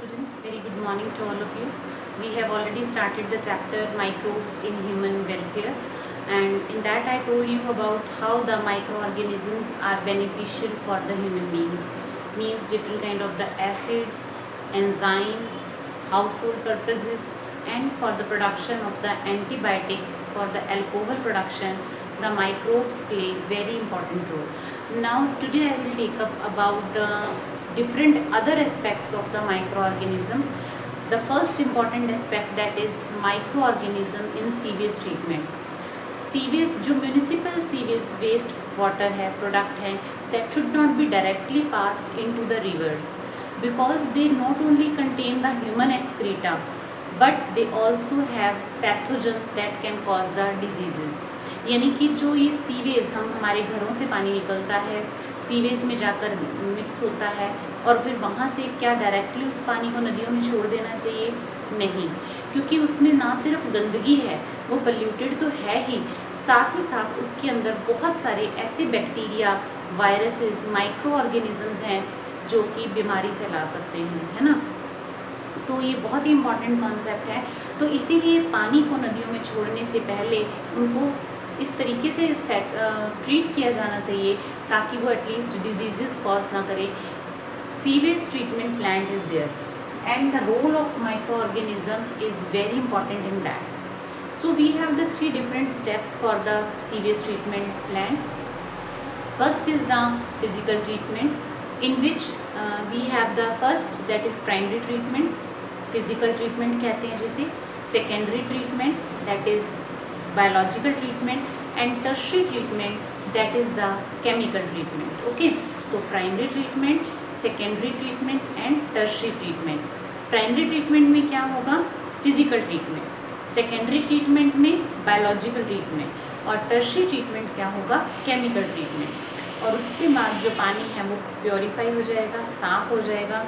students, very good morning to all of you. We have already started the chapter microbes in human welfare, and in that I told you about how the microorganisms are beneficial for the human beings. Means different kind of the acids, enzymes, household purposes, and for the production of the antibiotics, for the alcohol production, the microbes play very important role. Now today I will take up about the different other aspects of the microorganism. The first important aspect, that is microorganism in sewage treatment. Sewage जो municipal sewage waste water है, product है, that should not be directly passed into the rivers because they not only contain the human excreta but they also have pathogen that can cause the diseases. यानी कि जो ये sewage हमारे घरों से पानी निकलता है, सीवेज में जाकर मिक्स होता है और फिर वहाँ से क्या डायरेक्टली उस पानी को नदियों में छोड़ देना चाहिए? नहीं, क्योंकि उसमें ना सिर्फ गंदगी है, वो पोल्यूटेड तो है ही, साथ ही साथ उसके अंदर बहुत सारे ऐसे बैक्टीरिया, वायरसेस, माइक्रो ऑर्गेनिजम्स हैं जो कि बीमारी फैला सकते हैं, है ना। तो ये बहुत ही इम्पॉर्टेंट कॉन्सेप्ट है। तो इसीलिए पानी को नदियों में छोड़ने से पहले उनको इस तरीके से ट्रीट किया जाना चाहिए ताकि वो एटलीस्ट डिजीजेस कॉज ना करे। Sewage treatment plant is there and the role of microorganism is very important in that. So we have the three different steps for the sewage treatment plant. First is the physical treatment in which we have the first, that is primary treatment, physical treatment कहते हैं जिसे, secondary treatment that is biological treatment, and tertiary treatment that is the chemical treatment. Okay, तो primary treatment, secondary treatment and tertiary treatment. Primary treatment में क्या होगा? Physical treatment, secondary treatment में biological treatment और tertiary treatment क्या होगा? Chemical treatment. और उसके बाद जो पानी है वो प्योरीफाई हो जाएगा, साफ़ हो जाएगा,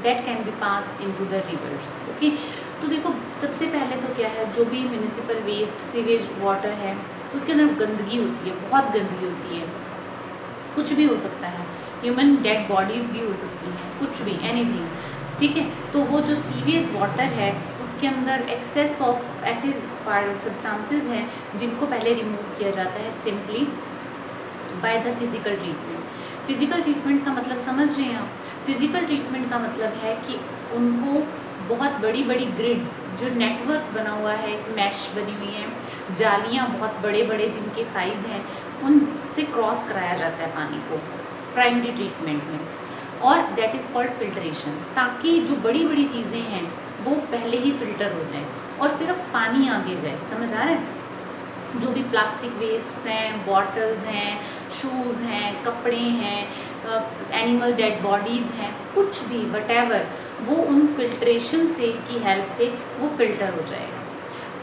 that can be passed into the reverse. Okay, तो देखो सबसे पहले तो क्या है, जो भी म्यूनिसिपल वेस्ट सीवेज वाटर है उसके अंदर गंदगी होती है, बहुत गंदगी होती है, कुछ भी हो सकता है, ह्यूमन डेड बॉडीज़ भी हो सकती हैं, कुछ भी, एनीथिंग, ठीक है। तो वो जो सीवेज वाटर है उसके अंदर एक्सेस ऑफ ऐसे सब्सटेंसेस हैं जिनको पहले रिमूव किया जाता है simply by the physical treatment. Physical treatment का मतलब समझ रहे हैं आप? फिज़िकल ट्रीटमेंट का मतलब है कि उनको बहुत बड़ी बड़ी ग्रिड्स, जो नेटवर्क बना हुआ है, मैश बनी हुई हैं, जालियाँ बहुत बड़े बड़े जिनके साइज़ हैं, उनसे क्रॉस कराया जाता है पानी को प्राइमरी ट्रीटमेंट में, और दैट इज़ कॉल्ड फिल्ट्रेशन, ताकि जो बड़ी बड़ी चीज़ें हैं वो पहले ही फिल्टर हो जाए और सिर्फ पानी आगे जाए। समझ आ रहा है? जो भी प्लास्टिक वेस्ट हैं, बॉटल्स हैं, शूज़ हैं, कपड़े हैं, एनिमल डेड बॉडीज़ हैं, कुछ भी वटेवर, वो उन फिल्ट्रेशन से की हेल्प से वो फिल्टर हो जाएगा।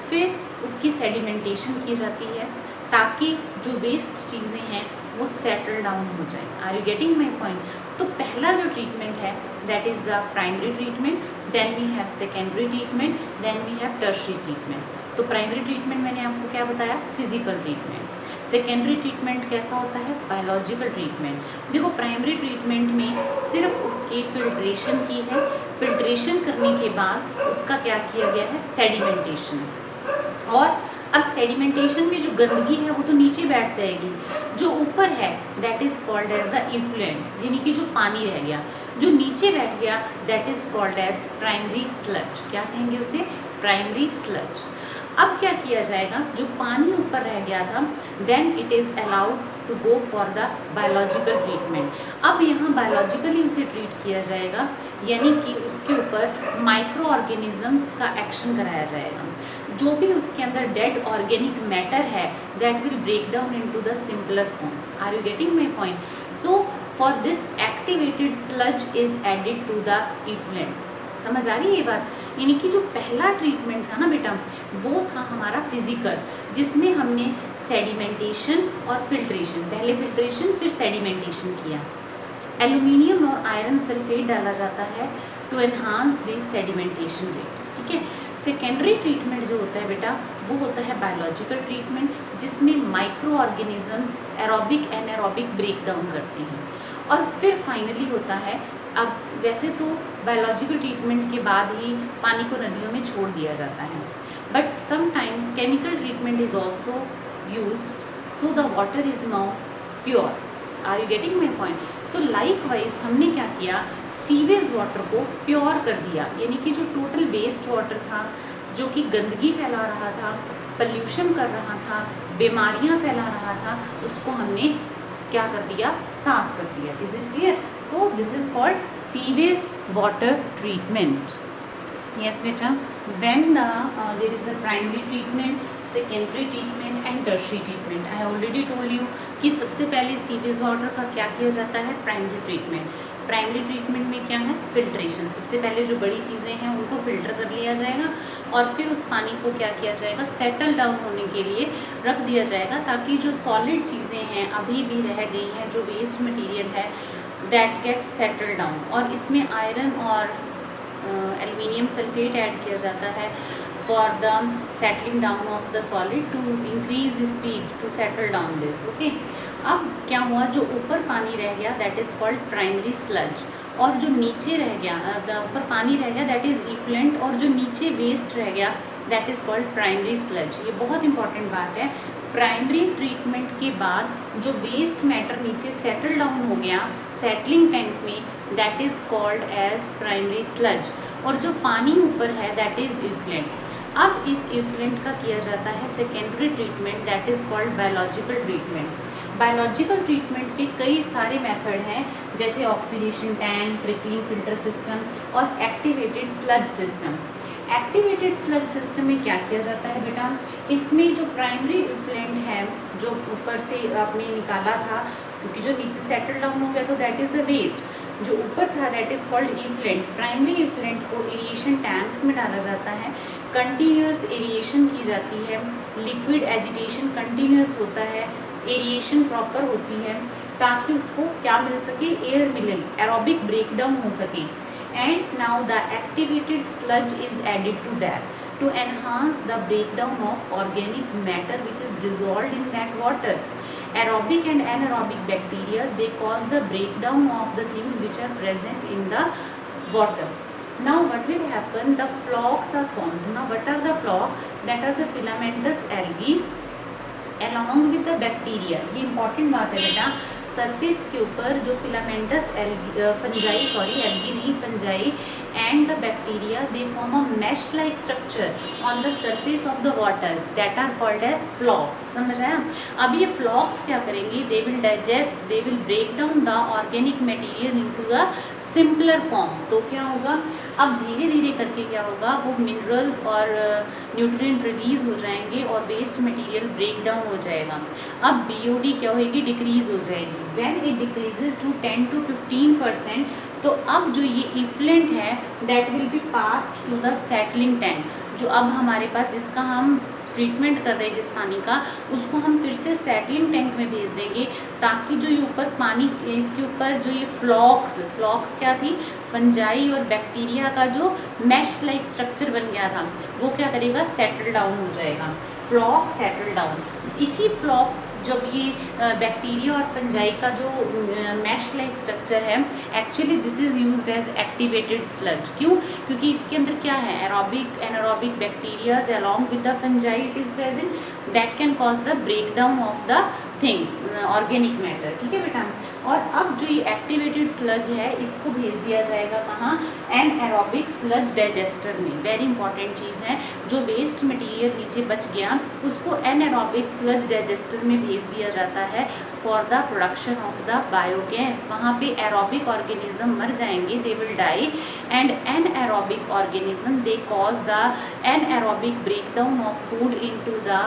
फिर उसकी सेडिमेंटेशन की जाती है ताकि जो वेस्ट चीज़ें हैं वो सेटल डाउन हो जाए। Are you getting my point? तो पहला जो ट्रीटमेंट है that is the primary treatment, then we have secondary treatment, then we have tertiary treatment. तो प्राइमरी ट्रीटमेंट मैंने आपको क्या बताया? Physical treatment. सेकेंडरी ट्रीटमेंट कैसा होता है? Biological treatment. देखो प्राइमरी ट्रीटमेंट में सिर्फ उसकी फिल्ट्रेशन की है, फिल्ट्रेशन करने के बाद उसका क्या किया गया है? सेडिमेंटेशन। और अब सेडिमेंटेशन में जो गंदगी है वो तो नीचे बैठ जाएगी, जो ऊपर है that is called as the effluent, यानी कि जो पानी रह गया, जो नीचे बैठ गया, that is called as primary sludge. क्या कहेंगे उसे? Primary sludge. अब क्या किया जाएगा? जो पानी ऊपर रह गया था, then it is allowed to go for the biological treatment. अब यहाँ बायोलॉजिकली उसे ट्रीट किया जाएगा, यानी कि उसके ऊपर माइक्रो ऑर्गेनिजम्स का एक्शन कराया जाएगा। जो भी उसके अंदर डेड ऑर्गेनिक मैटर है that will break down into the simpler forms. Are you getting my point? So for this activated sludge is added to the effluent. समझ आ रही है ये बात? यानी कि जो पहला ट्रीटमेंट था ना बेटा, वो था हमारा फिजिकल, जिसमें हमने सेडिमेंटेशन और फिल्ट्रेशन, पहले फिल्ट्रेशन फिर सेडिमेंटेशन किया। एल्यूमिनियम और आयरन सल्फेट डाला जाता है to enhance the sedimentation rate, ठीक है। सेकेंडरी ट्रीटमेंट जो होता है बेटा, वो होता है बायोलॉजिकल ट्रीटमेंट, जिसमें microorganisms aerobic anaerobic break down करते हैं। और फिर फाइनली होता है, अब वैसे तो बायोलॉजिकल ट्रीटमेंट के बाद ही पानी को नदियों में छोड़ दिया जाता है. But sometimes chemical treatment is also used, so the water is now pure. Are you getting my point? So likewise हमने क्या किया, सीवेज वाटर को प्योर कर दिया, यानी कि जो टोटल वेस्ट वाटर था, जो कि गंदगी फैला रहा था, पल्यूशन कर रहा था, बीमारियां फैला रहा था, उसको हमने क्या कर दिया, साफ कर दिया. Is it clear? So this is called sewage water treatment. Yes बेटा, when there is a primary treatment, secondary treatment and tertiary treatment. I already told you कि सबसे पहले सीवेज वाटर का क्या किया जाता है, प्राइमरी ट्रीटमेंट. प्राइमरी ट्रीटमेंट में क्या है, फिल्ट्रेशन. सबसे पहले जो बड़ी चीज़ें हैं उनको फिल्टर कर लिया जाएगा और फिर उस पानी को क्या किया जाएगा, सेटल डाउन होने के लिए रख दिया जाएगा, ताकि जो सॉलिड चीज़ें हैं अभी भी रह गई हैं, जो वेस्ट मटेरियल है, दैट गेट सेटल डाउन. और इसमें आयरन और एल्युमिनियम सल्फेट ऐड किया जाता है for the settling down of the solid to increase the speed to settle down this. Okay, अब क्या हुआ, जो ऊपर पानी रह गया that is called primary sludge, और जो नीचे रह गया, ऊपर पानी रह गया दैट इज़ इफ्लेंट, और जो नीचे वेस्ट रह गया that is called primary sludge. ये बहुत इंपॉर्टेंट बात है. प्राइमरी ट्रीटमेंट के बाद जो वेस्ट मैटर नीचे सेटल डाउन हो गया सेटलिंग टैंक में, that is called as primary sludge, और जो पानी ऊपर है दैट इज़ इफ्लेंट. अब इस इफ्लेंट का किया जाता है secondary treatment, that is called biological treatment. Biological treatment के कई सारे मेथड हैं, जैसे oxidation tank, trickling filter system और activated sludge system. Activated sludge system में क्या किया जाता है बेटा, इसमें जो प्राइमरी इफ्लेंट है, जो ऊपर से आपने निकाला था, क्योंकि जो नीचे सेटल डाउन हो गया तो दैट इज़ द वेस्ट, जो ऊपर था दैट इज़ कॉल्ड इफ्लेंट. प्राइमरी इफ्लेंट को एरिएशन टैंक्स में डाला जाता है, कंटिन्यूस एरिएशन की जाती है, लिक्विड एजिटेशन कंटिन्यूस होता है, एरिएशन प्रॉपर होती है, ताकि उसको क्या मिल सके, एयर मिले, एरोबिक ब्रेकडाउन हो सके. And now the activated sludge is added to that to enhance the breakdown of organic matter which is dissolved in that water. Aerobic and anaerobic bacteria, they cause the breakdown of the things which are present in the water. Now what will happen, the flocs are formed. Now what are the flocs? That are the filamentous algae along with the bacteria. ये important बात है बेटा, surface के ऊपर जो filamentous fungi, sorry algae नहीं, fungi and the bacteria, they form a mesh like structure on the surface of the water, that are called as flocs. समझ आया? अब ये फ्लॉक्स क्या करेंगे, they will digest, they will break down the organic material into the simpler form. तो क्या होगा, अब धीरे धीरे करके क्या होगा, वो मिनरल्स और न्यूट्रिएंट रिलीज हो जाएंगे और वेस्ट मटेरियल ब्रेक डाउन हो जाएगा. अब BOD क्या होगी, डिक्रीज हो जाएगी. When it decreases to 10 to 15%, तो अब जो ये इफ्लेंट है that will be passed to the settling tank. जो अब हमारे पास, जिसका हम ट्रीटमेंट कर रहे हैं जिस पानी का, उसको हम फिर से सेटलिंग टैंक में भेज देंगे, ताकि जो ये ऊपर पानी, इसके ऊपर जो ये फ्लॉक्स क्या थी, फंजाई और बैक्टीरिया का जो मैश लाइक स्ट्रक्चर बन गया था, वो क्या करेगा, सेटल डाउन हो जाएगा. Flock settle down. इसी फ्लॉक, जब ये बैक्टीरिया और फंजाई का जो मैश लाइक स्ट्रक्चर है, actually this is used as activated sludge. क्यों? क्योंकि इसके अंदर क्या है, aerobic anaerobic bacterias along with the fungi it is present, that can cause the break down of the things, organic matter. ठीक है बेटा? और अब जो ये एक्टिवेटेड स्लज है, इसको भेज दिया जाएगा कहाँ, एन एरोबिक स्लज डाइजेस्टर में. वेरी इंपॉर्टेंट चीज़ है, जो वेस्ट मटेरियल नीचे बच गया उसको एन एरोबिक स्लज डाइजेस्टर में भेज दिया जाता है for the production of the biogas. वहाँ पे एरोबिक ऑर्गेनिज्म मर जाएंगे, they will die, and anaerobic organism they cause the anaerobic breakdown of food into the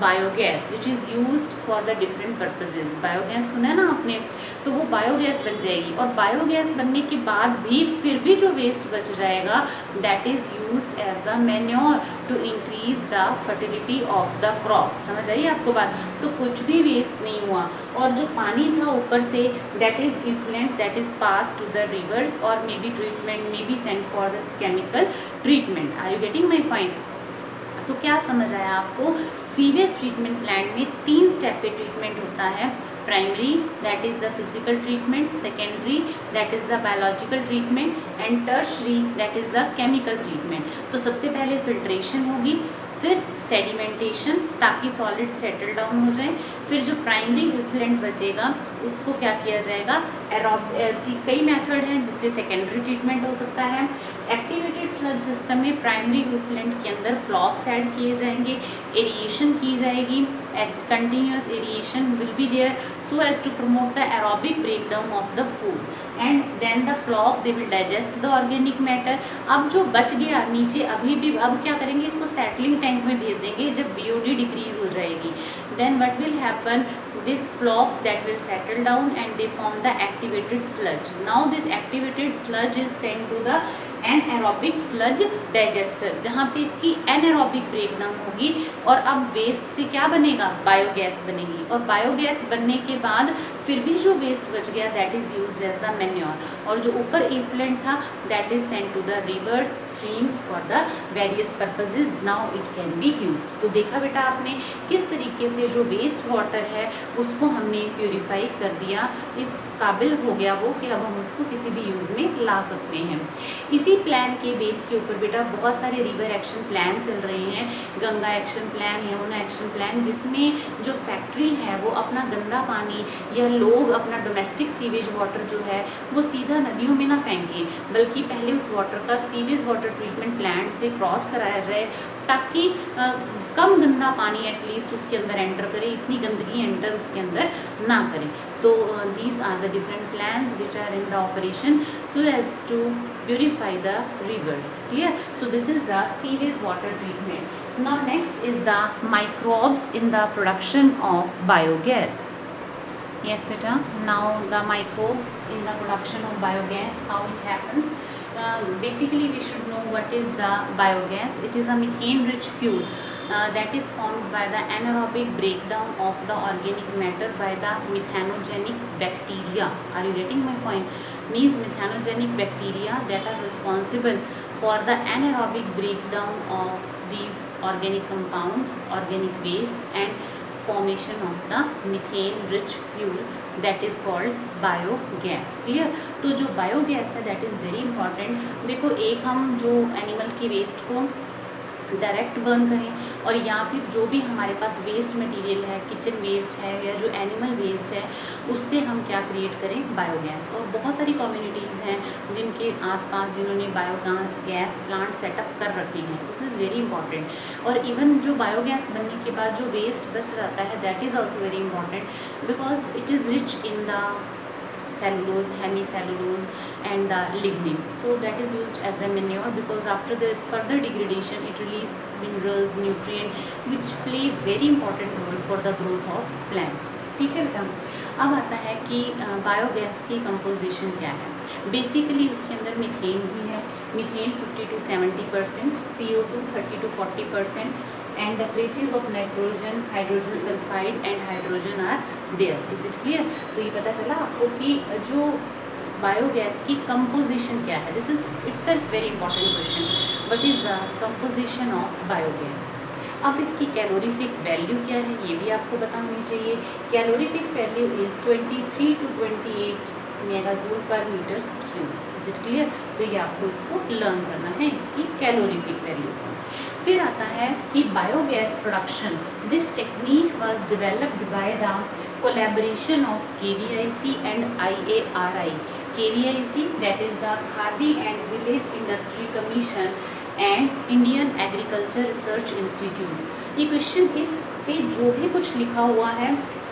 biogas which is used for the different purposes. Biogas सुना है ना आपने, तो वो बायोगैस बन जाएगी, और बायोगैस बनने के बाद भी फिर भी जो वेस्ट बच जाएगा that is used as the manure to increase the fertility of the crop. समझ आइए आपको बात? तो कुछ भी वेस्ट नहीं हुआ, और जो पानी था ऊपर से that is effluent, that is pass to the rivers और may be treatment, may be sent for the chemical treatment. Are you getting my point? तो क्या समझ आया आपको? सीवेज ट्रीटमेंट प्लांट में 3 स्टेप पे ट्रीटमेंट होता है। Primary that is the physical treatment, secondary that is the biological treatment and tertiary that is the chemical treatment. तो सबसे पहले फिल्ट्रेशन होगी, फिर सेडिमेंटेशन ताकि सॉलिड सेटल डाउन हो जाए, फिर जो प्राइमरी इफ्लेंट बचेगा उसको क्या किया जाएगा, कई मेथड हैं जिससे सेकेंडरी ट्रीटमेंट हो सकता है। एक्टिवेटेड स्लज सिस्टम में प्राइमरी इफ्लेंट के अंदर फ्लॉक्स ऐड किए जाएंगे, एरिएशन की जाएगी, continuous aeration will be there so as to promote the aerobic breakdown of the food and then the flock they will digest the organic matter. अब जो बच गया नीचे अभी भी, अब क्या करेंगे, इसको सेटलिंग टैंक में भेज देंगे जब BOD डिक्रीज हो जाएगी। Then what will happen, this flocks that will settle down and they form the activated sludge. Now this activated sludge is sent to the anaerobic sludge digester जहाँ पे इसकी anaerobic breakdown होगी और अब waste से क्या बनेगा, बायोगैस बनेगी। और बायोगैस बनने के बाद फिर भी जो वेस्ट बच गया that is used as the manure, और जो ऊपर इफ्लेंट था that is sent to the rivers streams for the various purposes. Now it can be used. तो देखा बेटा आपने किस तरीके से जो वेस्ट वाटर है उसको हमने प्यूरिफाई कर दिया, इस काबिल हो गया वो कि अब हम उसको किसी भी यूज़ में ला सकते हैं। इसी प्लान के बेस के ऊपर बेटा बहुत सारे रिवर एक्शन प्लान चल रहे हैं, Ganga action plan, Yamuna action plan, जिसमें जो फैक्ट्री है वो अपना गंदा पानी या लोग अपना डोमेस्टिक सीवेज वाटर जो है वो सीधा नदियों में ना फेंकें, बल्कि पहले उस वाटर का सीवेज वाटर ट्रीटमेंट प्लांट से क्रॉस कराया जाए ताकि कम गंदा पानी एटलीस्ट उसके अंदर एंटर करे, इतनी गंदगी एंटर उसके अंदर ना करें। तो these are the different plans which are in the operation so as to purify the rivers. Clear? So this is the sewage water treatment. Now next is the microbes in the production of biogas. Yes beta, now the microbes in the production of biogas, how it happens. Basically we should know what is the biogas. It is a methane rich fuel that is formed by the anaerobic breakdown of the organic matter by the methanogenic bacteria. Are you getting my point? Means methanogenic bacteria that are responsible for the anaerobic breakdown of these organic compounds, organic wastes and formation of the methane rich fuel that is called biogas. Clear? तो जो biogas है that is very important. देखो एक हम जो animal की waste को direct burn करें और या फिर जो भी हमारे पास वेस्ट मटेरियल है, किचन वेस्ट है या जो एनिमल वेस्ट है, उससे हम क्या क्रिएट करें, बायोगैस। और बहुत सारी कम्युनिटीज़ हैं जिनके आसपास जिन्होंने बायोगैस प्लांट सेटअप कर रखे हैं। This is very important. और इवन जो बायोगैस बनने के बाद जो वेस्ट बच जाता है that is also very important because it is rich in the cellulose, hemicellulose and the lignin. So that is used as a manure because after the further degradation it releases minerals, nutrient which play very important role for the growth of plant. ठीक है बेटा। अब आता है कि biogas की composition क्या है। बेसिकली उसके अंदर मीथेन भी है, methane 50 to 70%, CO2 30 to 40% and the traces of nitrogen, hydrogen sulfide and hydrogen are there. Is it clear? तो ये पता चला आपको कि जो बायोगैस की कंपोजिशन क्या है। This is itself very important question, what is the composition of biogas. अब इसकी कैलोरीफिक वैल्यू क्या है ये भी आपको पता होनी चाहिए। Calorific value is 23 to 28 megajoule per metre cube. Is it clear? तो ये आपको इसको लर्न करना है, इसकी कैलोरीफिक वैल्यू को। फिर आता है कि biogas production, this technique was developed by the collaboration of KVIC and IARI। KVIC that is the Khadi and Village Industry Commission and Indian agriculture research institute. ये क्वेश्चन इस पे जो भी कुछ लिखा हुआ है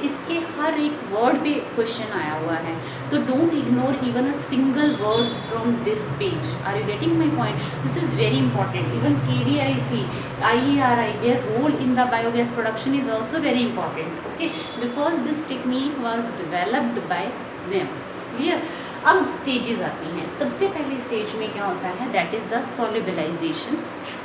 इसके हर एक वर्ड पे क्वेश्चन आया हुआ है, तो don't ignore even a single word from this page. Are you getting my point? This is very important. Even KVIC, IARI, their role in the biogas production is also very important, okay, because this technique was developed by them. Clear? अब stages आती हैं। सबसे पहले stage में क्या होता है, that is the solubilisation.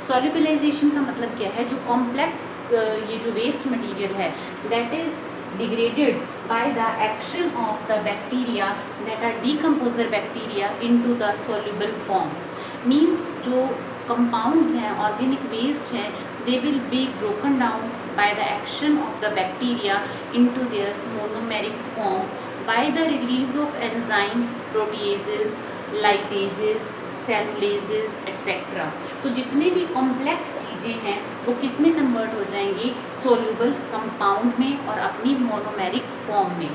Solubilisation का मतलब क्या है, जो कॉम्प्लेक्स ये जो वेस्ट मटेरियल है that is degraded by the action of the bacteria that are decomposer bacteria into the soluble form. Means जो कंपाउंड्स हैं, ऑर्गेनिक वेस्ट हैं, they will be broken down by the action of the bacteria into their monomeric form by the release of enzyme, proteases, lipases, cellulases etc. तो जितने भी complex चीज़ें हैं वो किस में कन्वर्ट हो जाएंगी, सोल्यूबल कंपाउंड में और अपनी मोनोमेरिक फॉर्म में।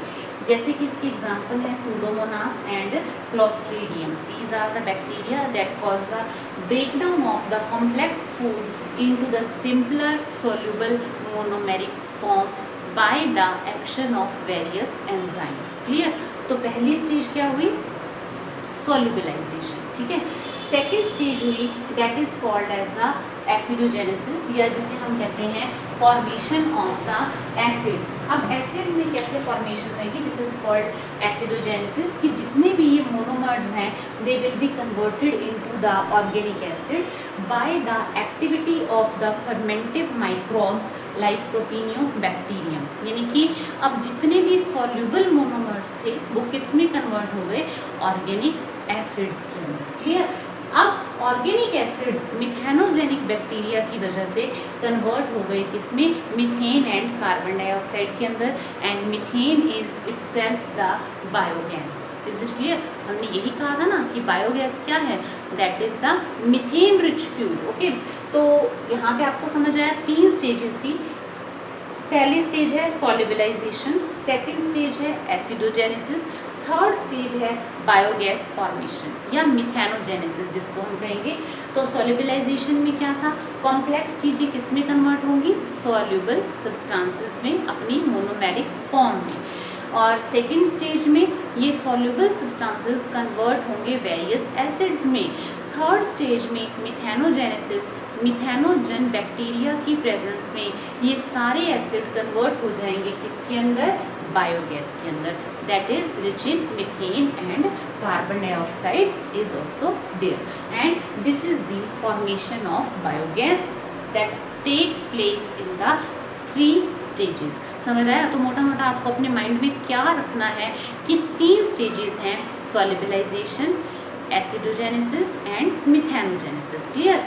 जैसे कि इसके एग्जाम्पल है pseudomonas and clostridium. These are the bacteria that cause the breakdown of the complex food into the simpler soluble monomeric form by the action of various enzyme। Clear? तो पहली stage क्या हुई, solubilisation, ठीक है। Second stage हुई that is called as the acidogenesis, या जिसे हम कहते हैं फॉर्मेशन ऑफ द एसिड। अब एसिड में कैसे फॉर्मेशन होगी, दिस इज कॉल्ड एसिडोजेनेसिस, कि जितने भी ये मोनोमर्स हैं they will be converted into the organic acid by the activity of the fermentative microbes like propionibacterium. यानी कि अब जितने भी सॉल्यूबल मोनोमर्स थे वो किस में कन्वर्ट हो गए, ऑर्गेनिक एसिड्स के अंदर। क्लियर? अब ऑर्गेनिक एसिड मिथेनोजेनिक बैक्टीरिया की वजह से कन्वर्ट हो गए किसमें, मीथेन एंड कार्बन डाइऑक्साइड के अंदर, and methane is itself the biogas. Is it clear? हमने यही कहा था ना कि बायोगैस क्या है, that is the methane rich fuel. Okay, तो यहाँ पे आपको समझ आया, 3 स्टेजेस थी। पहली स्टेज है सॉल्युबलाइजेशन, सेकंड स्टेज है एसिडोजेनेसिस, थर्ड स्टेज है बायोगैस फॉर्मेशन या मिथेनोजेनेसिस जिसको हम कहेंगे। तो सॉल्युबलाइजेशन में क्या था, कॉम्प्लेक्स चीज़ें किस में कन्वर्ट होंगी, सॉल्युबल सब्सटेंसेस में अपनी मोनोमेरिक फॉर्म में, और सेकेंड स्टेज में ये सॉल्युबल सब्सटेंसेस कन्वर्ट होंगे वेरियस एसिड्स में। थर्ड स्टेज में मिथेनोजेनेसिस, मिथेनोजन बैक्टीरिया की प्रेजेंस में ये सारे एसिड कन्वर्ट हो जाएंगे किसके अंदर, बायोगैस के अंदर, that is rich in methane and carbon dioxide is also there, and this is the formation of biogas that take place in the 3 stages। समझ आया? तो मोटा मोटा आपको अपने माइंड में क्या रखना है कि 3 स्टेजेस हैं, सॉल्युबलाइजेशन, एसिडोजेनेसिस एंड मिथेनोजेनेसिस। क्लियर?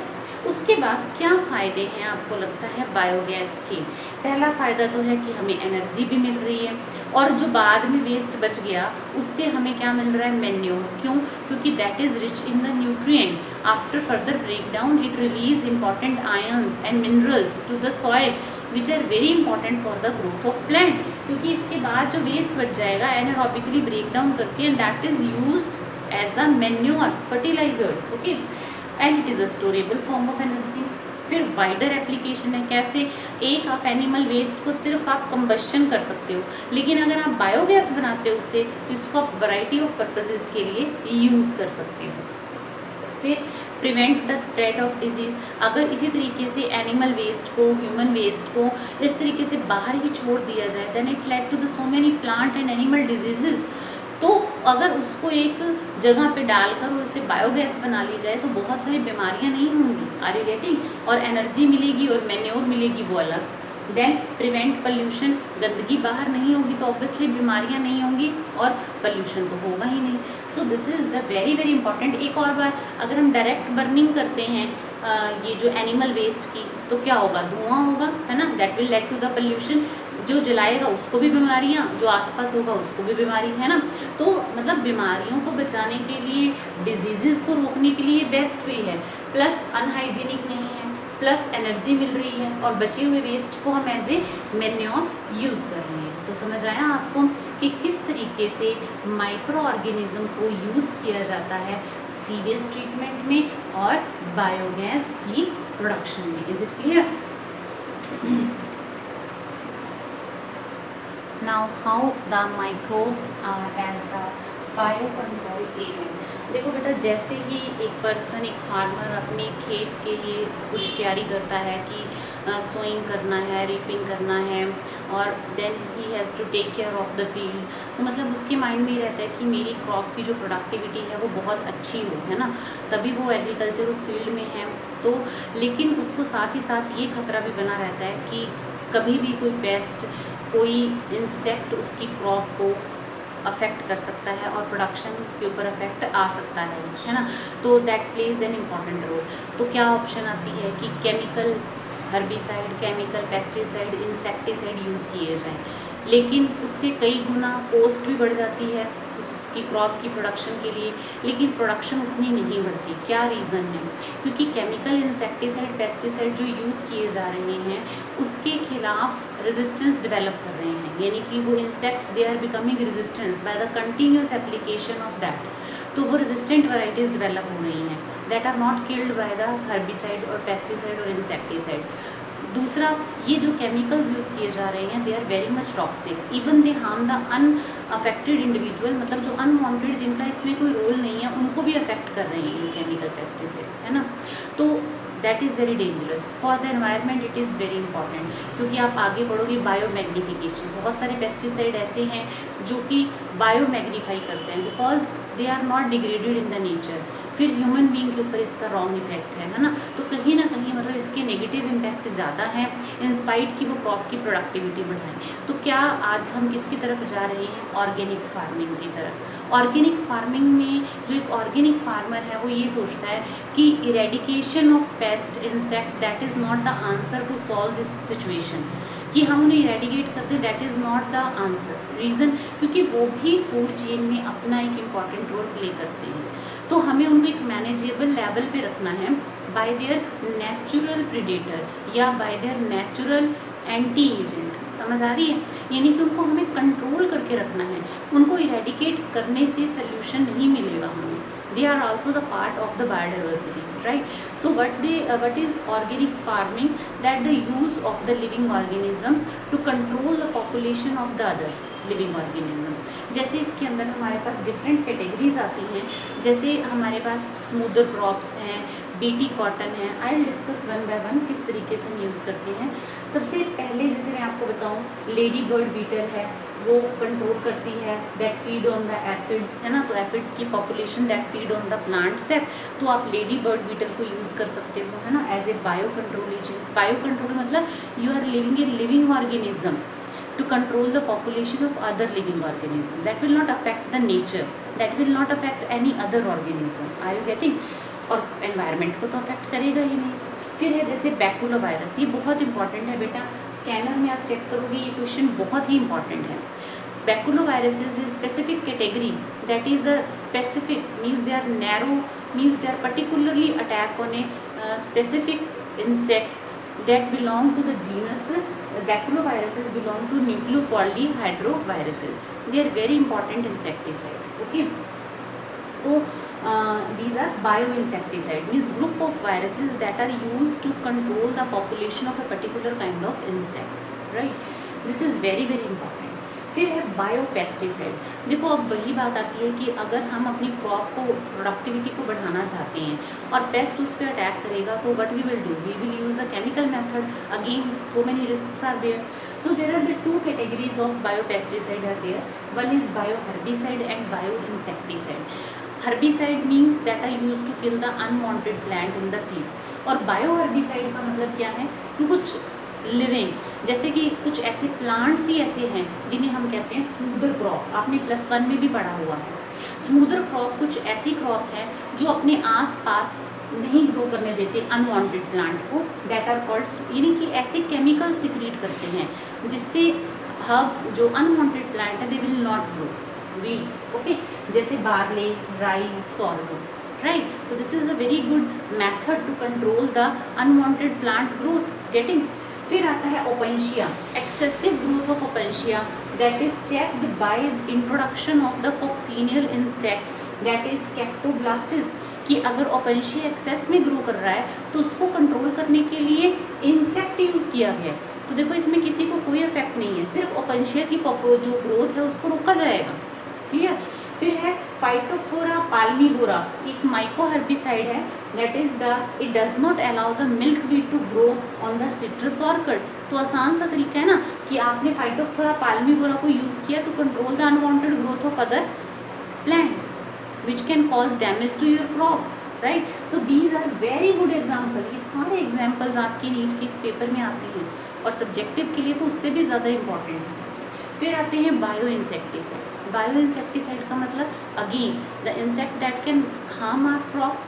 उसके बाद क्या फ़ायदे हैं आपको लगता है बायोगैस के? पहला फ़ायदा तो है कि हमें एनर्जी भी मिल रही है, और जो बाद में वेस्ट बच गया उससे हमें क्या मिल रहा है, मैन्योर। क्यों? क्योंकि that is rich in the nutrient. After further breakdown it release important ions and minerals to the soil which are very important for the growth of plant. क्योंकि इसके बाद जो वेस्ट बच जाएगा एनारोबिकली ब्रेक डाउन करके, and that is used as a manure, fertilisers. Okay, and it is a storable form of energy. फिर wider application है, कैसे? एक आप एनिमल वेस्ट को सिर्फ आप कंबस्शन कर सकते हो, लेकिन अगर आप बायोगैस बनाते हो उससे तो इसको आप वैरायटी ऑफ पर्पसेस के लिए यूज़ कर सकते हो। फिर prevent the spread of disease. अगर इसी तरीके से एनिमल वेस्ट को, ह्यूमन वेस्ट को इस तरीके से बाहर ही छोड़ दिया जाए, then it lead to the so many plant and animal diseases. तो अगर उसको एक जगह पे डालकर और उससे बायोगैस बना ली जाए तो बहुत सारी बीमारियां नहीं होंगी। Are you getting? और एनर्जी मिलेगी और मैन्योर मिलेगी, वो अलग। देन प्रिवेंट पोल्यूशन, गंदगी बाहर नहीं होगी तो ऑब्वियसली बीमारियां नहीं होंगी और पोल्यूशन तो होगा ही नहीं। So this is the very very important. एक और बार, अगर हम डायरेक्ट बर्निंग करते हैं ये जो एनिमल वेस्ट की, तो क्या होगा, धुआं होगा, है ना, that will lead to the pollution. जो जलाएगा उसको भी बीमारियाँ, जो आसपास होगा उसको भी बीमारी, है ना। तो मतलब बीमारियों को बचाने के लिए, डिजीज़ को रोकने के लिए बेस्ट वे है, प्लस अनहाइजीनिक नहीं है, प्लस एनर्जी मिल रही है, और बचे हुए वेस्ट को हम एज ए मैन्योर यूज़ कर रहे हैं। तो समझ आया आपको कि किस तरीके से माइक्रो ऑर्गेनिज्म को यूज़ किया जाता है सीवेज ट्रीटमेंट में और बायोगैस की प्रोडक्शन में। Is it clear? Now how the microbes are as the biocontrol agent। देखो बेटा, जैसे ही एक पर्सन, एक फार्मर अपने खेत के लिए कुछ तैयारी करता है कि सोइंग करना है, रीपिंग करना है, और then he has to take care of the field, तो मतलब उसके माइंड में ही रहता है कि मेरी क्रॉप की जो प्रोडक्टिविटी है वो बहुत अच्छी हो, है ना, तभी वो एग्रीकल्चर उस फील्ड में है। तो लेकिन उसको साथ ही साथ ये खतरा भी बना रहता है कि कभी भी कोई पेस्ट, कोई इंसेक्ट उसकी क्रॉप को अफेक्ट कर सकता है और प्रोडक्शन के ऊपर अफेक्ट आ सकता है ना। तो that plays an important role. तो क्या ऑप्शन आती है कि chemical herbicide, chemical pesticide, insecticide use किए जाएं, लेकिन उससे कई गुना कॉस्ट भी बढ़ जाती है उसकी क्रॉप की प्रोडक्शन के लिए, लेकिन प्रोडक्शन उतनी नहीं बढ़ती। क्या रीज़न है? क्योंकि केमिकल इंसेक्टिसाइड पेस्टिसाइड जो यूज़ किए जा रहे हैं उसके खिलाफ रेजिस्टेंस डेवलप कर रहे हैं, यानी कि वो insects they are becoming resistance by the continuous application of that. तो वो रेजिस्टेंट वैराइटीज़ डेवलप हो रही हैं that are not killed by the herbicide और पेस्टिसाइड और इंसेक्टिसाइड। दूसरा, ये जो केमिकल्स यूज़ किए जा रहे हैं they are very much toxic, even they harm the unaffected individual, मतलब जो अनवांटेड जिनका इसमें कोई रोल नहीं है उनको भी अफेक्ट कर रहे हैं ये केमिकल पेस्टिसाइड, है ना। तो that is very dangerous for the environment. It is very important, क्योंकि आप आगे बढ़ोगे बायोमैग्निफिकेशन। बहुत सारे पेस्टिसाइड ऐसे हैं जो कि बायोमैग्नीफाई करते हैं because they are not degraded in the nature. फिर ह्यूमन बीइंग के ऊपर इसका रॉन्ग इफेक्ट है ना। तो कहीं ना कहीं मतलब इसके नेगेटिव इम्पैक्ट ज़्यादा हैं इंस्पाइट कि वो क्रॉप की प्रोडक्टिविटी बढ़ाएं। तो क्या आज हम किसकी तरफ जा रहे हैं? ऑर्गेनिक फार्मिंग की तरफ। ऑर्गेनिक फार्मिंग में जो एक ऑर्गेनिक फार्मर है वो ये सोचता है कि eradication of pest insect that is not the answer to solve this situation, कि हम उन्हें इरेडिकेट करते हैं that is not the answer. Reason, क्योंकि वो भी फूड चेन में अपना एक इम्पॉर्टेंट रोल प्ले करते हैं। तो हमें उनको एक मैनेजेबल लेवल पे रखना है बाय देयर नेचुरल प्रीडेटर या bye there natural anti agent. समझ आ रही है? यानी कि उनको हमें कंट्रोल करके रखना है, उनको इरेडिकेट करने से सोल्यूशन नहीं मिलेगा हमें। They are also the part of the biodiversity, right? So what is organic farming? That the use of the living organism to control the population of the others living organism. जैसे इसके अंदर हमारे पास different categories आती हैं, जैसे हमारे पास smoother crops हैं, BT cotton है। I will discuss one by one किस तरीके से हम यूज़ करते हैं। सबसे पहले जैसे मैं आपको बताऊं, लेडी बर्ड बीटल है, वो कंट्रोल करती है that feed on the aphids, है ना। तो एफिड्स की population that feed on the plants है, तो आप लेडी बर्ड बीटल को यूज़ कर सकते हो, है ना, as a bio control agent. Bio control मतलब you are living a living organism to control the population of other living organism that will not affect the nature, that will not affect any other organism. Are you getting? और environment को तो affect करेगा ही नहीं। फिर है जैसे baculovirus, ये बहुत इंपॉर्टेंट है बेटा, स्कैनर में आप चेक करोगे ये क्वेश्चन बहुत ही इंपॉर्टेंट है। Baculovirus is a specific category that is a specific means they are narrow, means they are particularly attack on a specific insects that belong to the genus baculoviruses belong to nucleopolyhedroviruses. They are very important insecticide. Okay, so these are bioinsecticide, means group of viruses that are used to control the population of a particular kind of insects, right? This is very very important. फिर है biopesticide. देखो अब वही बात आती है कि अगर हम अपनी क्रॉप को प्रोडक्टिविटी को बढ़ाना चाहते हैं और पेस्ट उस पर अटैक करेगा तो what we will do, we will use a chemical method. Again so many risks are there. So there are the two categories of biopesticide are there, one is bio herbicide and bio insecticide. Herbicide means that are use to kill the unwanted plant in the field, और bio herbicide का मतलब क्या है कि कुछ living, जैसे कि कुछ ऐसे प्लांट्स ही ऐसे हैं जिन्हें हम कहते हैं स्मूदर क्रॉप। आपने +1 में भी पढ़ा हुआ है। स्मूदर क्रॉप कुछ ऐसी क्रॉप है जो अपने आसपास नहीं ग्रो करने देते अनवांटेड प्लांट को, दैट आर कॉल्ड, यानी कि ऐसे केमिकल सिक्रीट करते हैं जिससे हर्ब जो अनवांटेड प्लांट है they will not grow, weeds. Okay, जैसे बार्ले, राई, सॉर्गम, राइट। तो this is a very good method to control the unwanted plant growth. Getting? फिर आता है Opuntia, excessive growth of Opuntia that is checked by introduction of the cochineal insect that is Cactoblastis. कि अगर ओपेंशिया access में grow कर रहा है तो उसको कंट्रोल करने के लिए इंसेक्ट यूज़ किया गया। तो देखो इसमें किसी को कोई इफेक्ट नहीं है, सिर्फ ओपेंशिया की जो ग्रोथ है उसको रोका जाएगा। क्लियर? फिर है फाइटोफथोरा पाल्मिगोरा, एक माइको हर्बिसाइड है that is the it does not allow the milkweed to grow on the citrus orchid. तो आसान सा तरीका है ना कि आपने फाइटोफथोरा पाल्मिगोरा को यूज़ किया to control the unwanted growth of other plants which can cause damage to your crop, right. So these are very good example. ये सारे एग्जाम्पल्स आपके नीट के पेपर में आते हैं और सब्जेक्टिव के लिए तो उससे भी ज़्यादा इम्पॉर्टेंट है। फिर आते हैं बायो इंसेक्टिसाइड। बायो इंसेक्टिसाइड का मतलब again the insect that can harm our crop,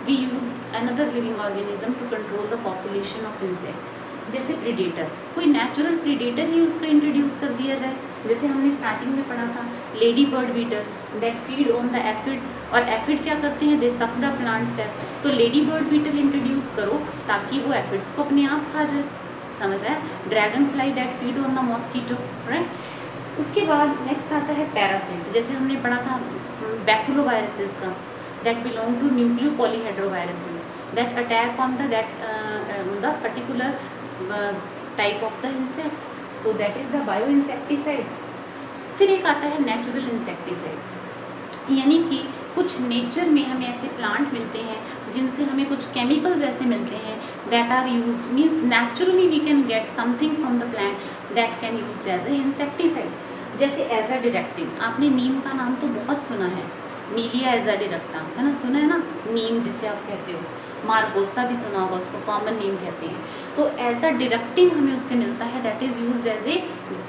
we use another living organism to control the population of insect. जैसे प्रीडेटर, कोई नेचुरल प्रीडेटर ही उसका इंट्रोड्यूस कर दिया जाए, जैसे हमने स्टार्टिंग में पढ़ा था ladybird beetle that feed on the aphid, और एफिड क्या करते हैं, they suck the plant cell. तो लेडी बर्ड बीटर इंट्रोड्यूस करो ताकि वो एफिड्स को अपने आप खा जाए, समझ आया। Dragon fly that feed on the mosquito, right. उसके बाद नेक्स्ट आता है पैरासाइट, जैसे हमने पढ़ा था बैकुलोवायरसेस का, that belong to nucleopolyhedroviruses that attack on the particular type of the insects, तो that is the bio insecticide. फिर एक आता है नेचुरल इंसेक्टिसाइड, यानी कि कुछ नेचर में हमें ऐसे प्लांट मिलते हैं जिनसे हमें कुछ केमिकल्स ऐसे मिलते हैं that are used, means naturally we can get something from the plant that can use as a insecticide. जैसे एजाडिरेक्टिन, आपने नीम का नाम तो बहुत सुना है, मीलिया एजाडिरेक्टा, है ना, सुना है ना, नीम जिसे आप कहते हो, मार्गोसा भी सुना होगा, उसको कॉमन नीम कहते हैं। तो एजाडिरेक्टिन हमें उससे मिलता है, that is used as a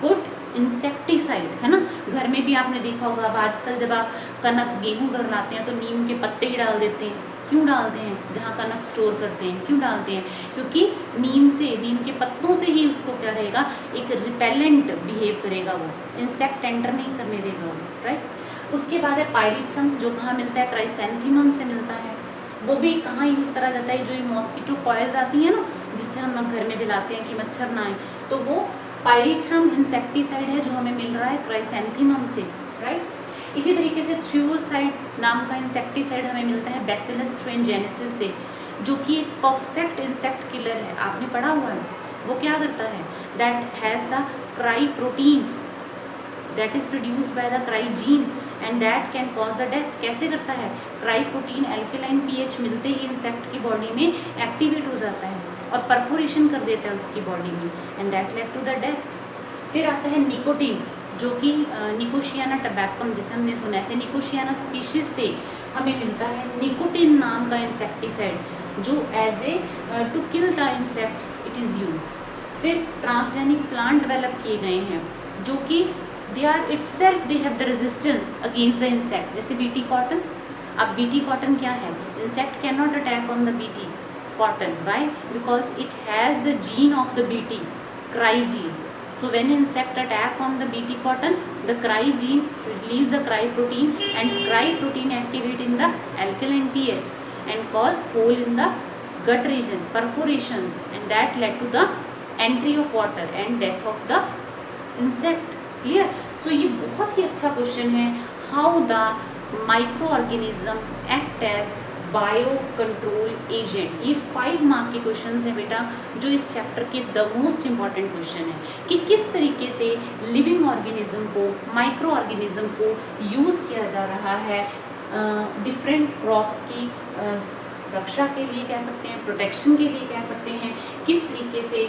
good insecticide, है ना। घर में भी आपने देखा होगा, अब आजकल जब आप कनक गेहूँ घर लाते हैं तो नीम के पत्ते ही डाल देते हैं। क्यों डालते हैं, जहाँ कनक स्टोर करते हैं क्यों डालते हैं, क्योंकि नीम के पत्तों से ही उसको क्या रहेगा, एक रिपेलेंट बिहेव करेगा, वो इंसेक्ट एंटर नहीं करने देगा वो, राइट। उसके बाद है पायरीथ्रम, जो कहाँ मिलता है, क्राइसैंथेमम से मिलता है। वो भी कहाँ यूज़ करा जाता है, जो ये मॉस्किटो कॉइल्स आती हैं ना, जिससे हम घर में जलाते हैं कि मच्छर ना आए, तो वो पायरीथ्रम इंसेक्टिसाइड है जो हमें मिल रहा है क्राइसैंथेमम से, राइट। इसी तरीके से थ्रियोसाइड नाम का इंसेक्टिसाइड हमें मिलता है बैसिलस थ्रिनजेनेसिस से, जो कि एक परफेक्ट इंसेक्ट किलर है, आपने पढ़ा हुआ है। वो क्या करता है, that has the cry protein that is produced by the cry gene and that can cause the death. कैसे करता है, क्राई प्रोटीन एल्केलाइन पीएच मिलते ही इंसेक्ट की बॉडी में एक्टिवेट हो जाता है और परफोरेशन कर देता है उसकी बॉडी में, and that lead to the death. फिर आता है निकोटीन, जो कि निकोशियाना टबैकम, जैसे हमने सुना है, निकोशियाना स्पीशीज से हमें मिलता है निकोटीन नाम का इंसेक्टिसाइड, जो as a to kill the insects it is used. फिर ट्रांसजेनिक प्लांट डेवलप किए गए हैं, जो कि they are itself they have the resistance against the insect, जैसे बीटी कॉटन। अब बीटी कॉटन क्या है, insect can not attack on the BT cotton. Why? Because it has the gene of the BT, cry gene. So when insect attack on the BT cotton, the cry gene release the cry protein, and cry protein activate in the alkaline pH and cause hole in the gut region, perforations, and that led to the entry of water and death of the insect. Clear? So ये बहुत ही अच्छा question है, how the microorganism act as bio control agent. ये 5 mark के question है बेटा, जो इस चैप्टर के द मोस्ट इम्पॉर्टेंट क्वेश्चन है कि किस तरीके से लिविंग ऑर्गेनिज्म को, माइक्रो ऑर्गेनिज्म को यूज़ किया जा रहा है डिफरेंट क्रॉप्स की रक्षा के लिए कह सकते हैं, प्रोटेक्शन के लिए कह सकते हैं। किस तरीके से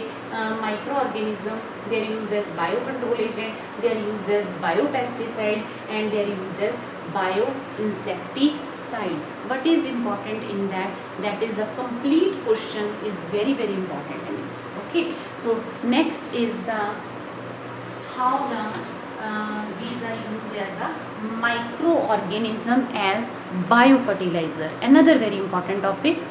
micro organism they are used as bio control agent, they are used as bio pesticide and they are used as bio insecticide. What is important in that? That is a complete question is very important in it. Okay, so next is the how the these are used as the microorganism as biofertilizer. Another very important topic.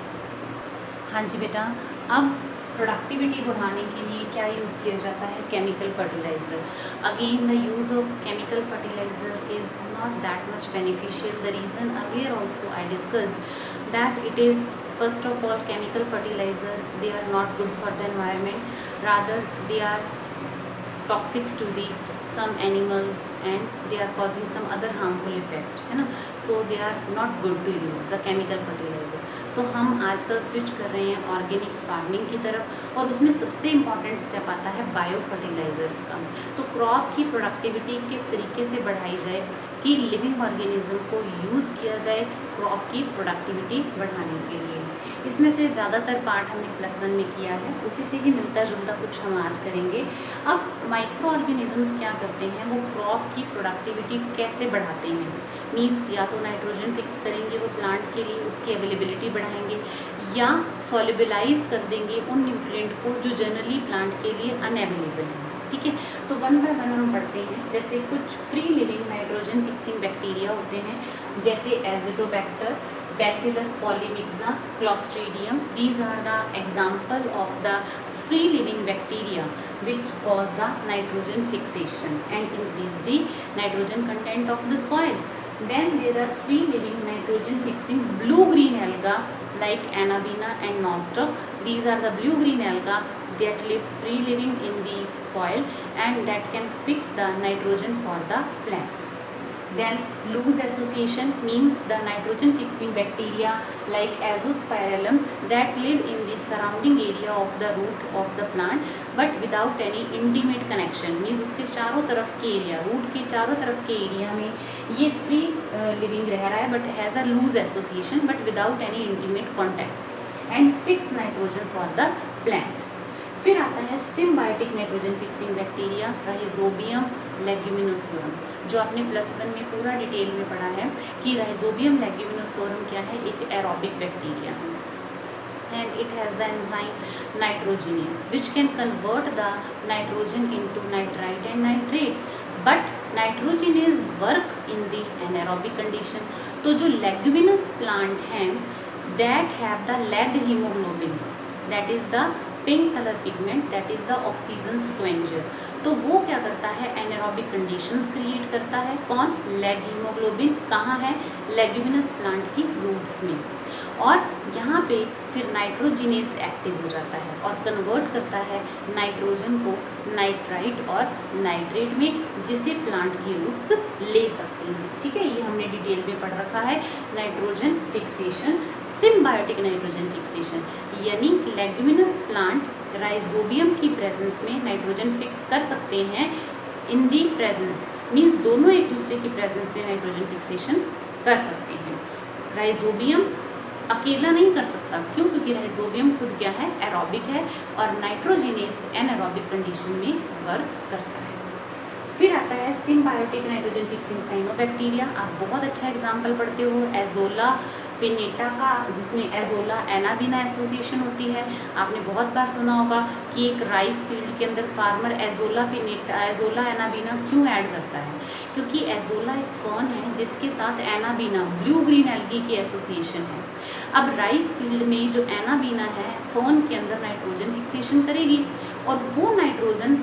हाँ जी बेटा, अब productivity बढ़ाने के लिए क्या use किया जाता है, chemical fertiliser. Again the use of chemical fertiliser is not that much beneficial. The reason earlier also I discussed that it is first of all chemical fertiliser they are not good for the environment, rather they are toxic to the some animals and they are causing some other harmful effect, है ना। so they are not good to use the chemical fertilizer। तो हम आजकल switch कर रहे हैं organic farming की तरफ, और उसमें सबसे इम्पॉर्टेंट स्टेप आता है बायो फर्टिलाइजर्स का। तो क्रॉप की प्रोडक्टिविटी किस तरीके से बढ़ाई जाए कि लिविंग ऑर्गेनिज्म को यूज़ किया जाए क्रॉप की प्रोडक्टिविटी बढ़ाने के लिए। इसमें से ज़्यादातर पार्ट हमने +1 में किया है, उसी से ही मिलता जुलता कुछ हम आज करेंगे। अब माइक्रो ऑर्गेनिजम्स क्या करते हैं, वो क्रॉप की प्रोडक्टिविटी कैसे बढ़ाते हैं, मीन्स या तो नाइट्रोजन फिक्स करेंगे वो प्लांट के लिए, उसकी अवेलेबिलिटी बढ़ाएंगे, या सॉल्युबलाइज कर देंगे उन न्यूट्रिएंट को जो जनरली प्लांट के लिए अनअवेलेबल है। ठीक है। तो वन बाय वन हम पढ़ते हैं। जैसे कुछ free living nitrogen fixing bacteria होते हैं, जैसे Azotobacter, Bacillus polymyxa, Clostridium. These are the example of the free living bacteria which cause the nitrogen fixation and increase the nitrogen content of the soil. Then there are free living nitrogen fixing blue green alga like Anabaena and Nostoc. These are the blue green alga that live free living in the soil and that can fix the nitrogen for the plants. Then loose association means the nitrogen fixing bacteria like Azospirillum that live in the surrounding area of the root of the plant but without any intimate connection, means उसके चारों तरफ के area, root के चारों तरफ के area में ये फ्री लिविंग रह रहा है but has a loose association but without any intimate contact and fix nitrogen for the plant. फिर आता है symbiotic nitrogen fixing bacteria Rhizobium leguminosarum, जो आपने +1 में पूरा डिटेल में पढ़ा है कि राइजोबियम लेग्यूमिनोसोरम क्या है, एक एरोबिक बैक्टीरिया है and it has the enzyme nitrogenase which can convert the nitrogen into nitrite and nitrate but nitrogenase work in the anaerobic condition. तो जो लेग्यूमिनस प्लांट हैं that have the leghaemoglobin, that is the pink colour pigment, that is the oxygen scavenger. तो वो क्या करता है, anaerobic conditions create करता है। कौन? Leg haemoglobin. कहाँ है? लेग्यूमिनस प्लांट की रूट्स में। और यहाँ पे फिर नाइट्रोजिनेज एक्टिव हो जाता है और कन्वर्ट करता है नाइट्रोजन को नाइट्राइट और नाइट्रेट में, जिसे प्लांट की रूट्स ले सकती हैं। ठीक है, ये हमने डिटेल में पढ़ रखा है। Nitrogen fixation, symbiotic nitrogen fixation, यानी लेग्यूमिनस प्लांट राइजोबियम की प्रेजेंस में नाइट्रोजन फिक्स कर सकते हैं। इन दी प्रेजेंस मीन्स दोनों एक दूसरे की प्रेजेंस में नाइट्रोजन फिक्सेशन कर सकते हैं। राइजोबियम अकेला नहीं कर सकता, क्यों? क्योंकि राइजोबियम खुद क्या है, एरोबिक है और नाइट्रोजिनेस एनारोबिक कंडीशन में वर्क करता है। फिर आता है सिम्बायोटिक नाइट्रोजन फिक्सिंग साइनोबैक्टीरिया। आप बहुत अच्छा एग्जाम्पल पढ़ते हो एजोला पिनेटा का, जिसमें एजोला एनाबीना एसोसिएशन होती है। आपने बहुत बार सुना होगा कि एक राइस फील्ड के अंदर फार्मर एजोला पिनेटा, एजोला एनाबीना क्यों ऐड करता है? क्योंकि एजोला एक फर्न है जिसके साथ एनाबीना ब्लू ग्रीन एल्गी की एसोसिएशन है। अब राइस फील्ड में जो एनाबीना है फर्न के अंदर नाइट्रोजन फिक्सेशन करेगी और वो नाइट्रोजन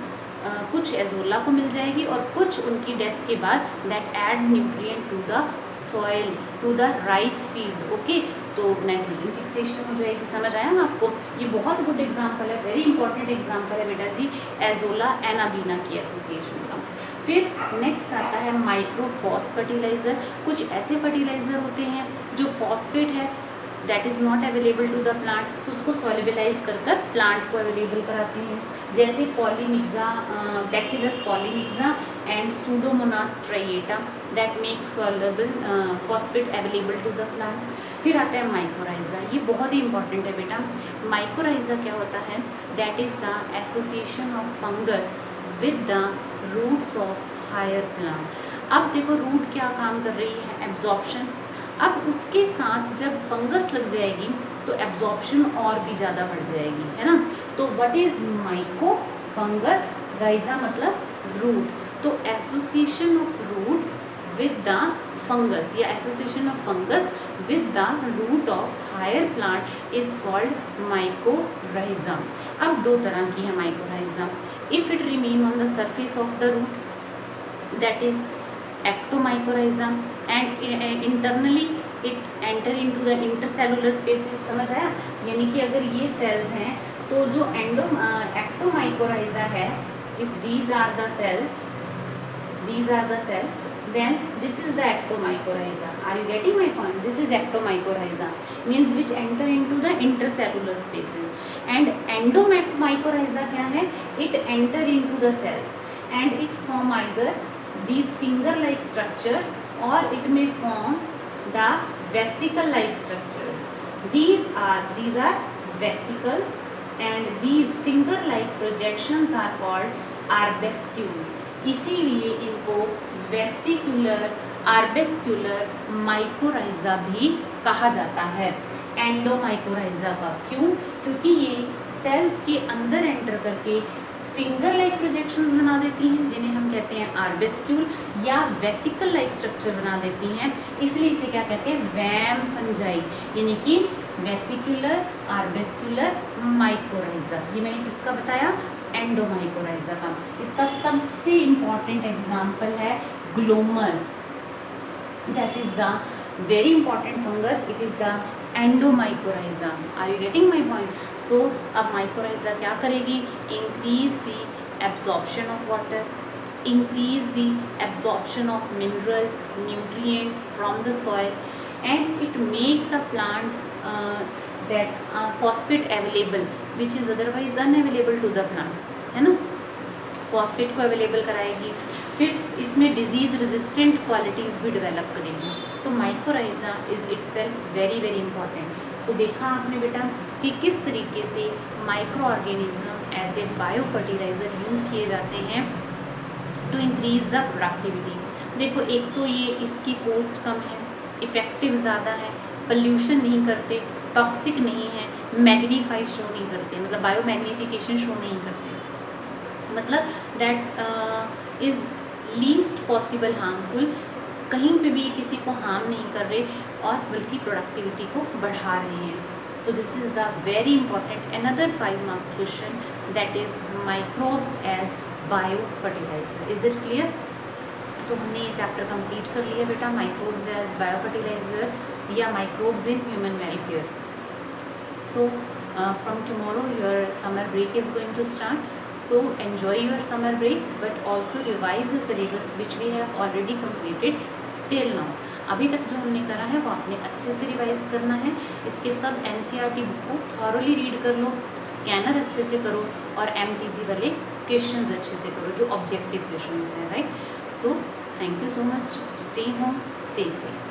कुछ एजोला को मिल जाएगी और कुछ उनकी डेथ के बाद that add nutrient to the soil, to the rice field. Okay, तो नाइट्रोजन फिक्सेशन हो जाएगी। समझ आया ना आपको? ये बहुत गुड एग्जांपल है, वेरी इंपॉर्टेंट एग्जांपल है बेटा जी, एजोला एनाबीना की एसोसिएशन का। फिर नेक्स्ट आता है माइक्रोफॉस फर्टिलाइज़र। कुछ ऐसे फर्टिलाइज़र होते हैं जो फॉस्फेट है that is not available to the plant, तो उसको सॉल्युबलाइज कर प्लांट को अवेलेबल कराते हैं, जैसे polymyxa, Bacillus polymyxa and Pseudomonas striata that make soluble phosphate available to the plant. फिर आता है माइकोराइजा। ये बहुत ही इंपॉर्टेंट है बेटा। माइकोराइजा क्या होता है? That is the association of fungus with the roots of higher plant. अब देखो रूट क्या काम कर रही है, एब्जॉर्प्शन। अब उसके साथ जब फंगस लग जाएगी तो एब्जॉर्प्शन और भी ज़्यादा बढ़ जाएगी, है ना। तो what is myco? Fungus, rhiza मतलब रूट। तो association of roots with the fungus या association of fungus with the root of higher plant is called mycorrhiza. अब दो तरह की है mycorrhiza. If it remain on the surface of the root that is ectomycorrhiza and internally it enter into the intercellular spaces. समझ आया? यानी कि अगर ये सेल्स हैं तो जो एक्टोमाइकोराइजा है, if these are the cells, these are the cell, then this is the ectomycorrhiza. Are you getting my point? This is ectomycorrhiza, means which enter into the intercellular spaces. And endomycorrhiza क्या है? It enter into the cells and it form either these finger-like structures or it may form the vesicle-like structures. These are vesicles and these finger-like projections are called arbescules. इसीलिए इनको vesicular आर्बेस्क्युलर mycorrhiza भी कहा जाता है एंडोमाइकोराइजा का। क्यों? क्योंकि ये सेल्स के अंदर एंटर करके फिंगर लाइक प्रोजेक्शंस बना देती हैं जिन्हें हम कहते हैं आर्बेस्क्यूल, या वेसिकल लाइक स्ट्रक्चर बना देती हैं, इसलिए इसे क्या कहते हैं, वैम फंजाई, यानी कि वेसिकुलर आर्बेस्क्यूलर माइकोराइजा। ये मैंने किसका बताया, एंडोमाइकोराइजा का। इसका सबसे इम्पॉर्टेंट एग्जाम्पल है Glomus, that is the very important fungus, it is the endomycorrhiza. Are you getting my point? So अब माइकोराइजा क्या करेगी, increase the absorption of water, increase the absorption of mineral nutrient from the soil, and it make the plant that phosphate available which is otherwise unavailable to the plant, है ना, phosphate को available कराएगी। फिर इसमें disease resistant qualities भी develop करेगी। तो mycorrhiza is itself very very important. तो देखा आपने बेटा कि किस तरीके से micro organism as a bio fertiliser use किए जाते हैं टू इंक्रीज द प्रोडक्टिविटी। देखो एक तो ये इसकी कॉस्ट कम है, इफ़ेक्टिव ज़्यादा है, पल्यूशन नहीं करते, टॉक्सिक नहीं है, मैग्नीफाई शो नहीं करते, मतलब बायो मैग्नीफिकेशन शो नहीं करते, मतलब that is least possible harmful, कहीं पे भी किसी को हार्म नहीं कर रहे और बल्कि प्रोडक्टिविटी को बढ़ा रहे हैं। तो this is the very important another 5 marks question, that is microbes as bio fertiliser. Is it clear? तो हमने ये चैप्टर कंप्लीट कर लिया बेटा, माइक्रोब्स एज बायो फर्टिलाइज़र या microbes in human welfare. So from tomorrow your summer break is going to start, so enjoy your summer break but also revise the syllabus which we have already completed till now। अभी तक जो हमने करा है वो आपने अच्छे से रिवाइज करना है। इसके सब NCERT बुक को थॉरोली रीड कर लो, स्कैनर अच्छे से करो और MTG वाले क्वेश्चंस अच्छे से करो जो ऑब्जेक्टिव क्वेश्चंस हैं, right. So thank you so much, stay home, stay safe.